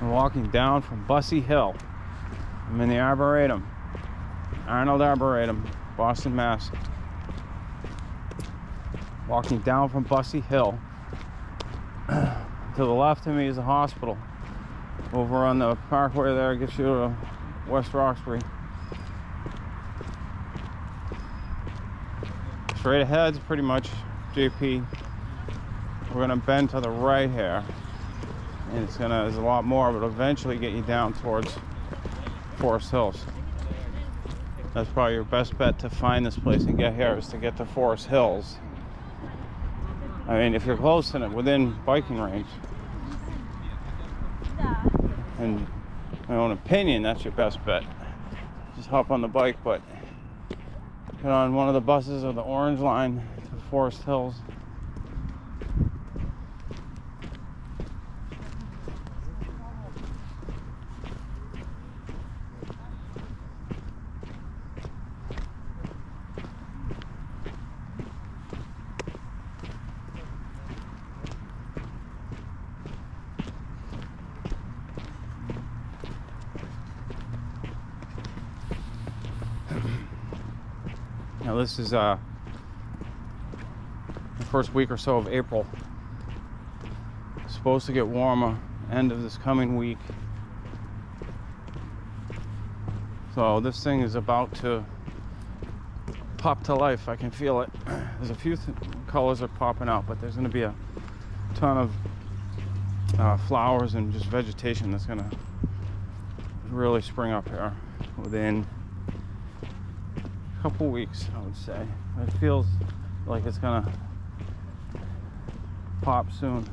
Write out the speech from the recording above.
I'm walking down from Bussey Hill. I'm in the Arboretum, Arnold Arboretum, Boston, Mass. Walking down from Bussey Hill. To the left of me is a hospital. Over on the parkway there gets you to West Roxbury. Straight ahead is pretty much JP. We're gonna bend to the right here, and there's a lot more, but eventually get you down towards Forest Hills. That's probably your best bet to find this place and get here, is to get to Forest Hills. I mean, if you're close to it, within biking range, in my own opinion, that's your best bet. Just hop on the bike, but get on one of the buses or the orange line to Forest Hills. Now this is the first week or so of April. It's supposed to get warmer end of this coming week. So this thing is about to pop to life. I can feel it. There's a few colors are popping out, but there's going to be a ton of flowers and just vegetation that's going to really spring up here within couple weeks, I would say. It feels like it's gonna pop soon.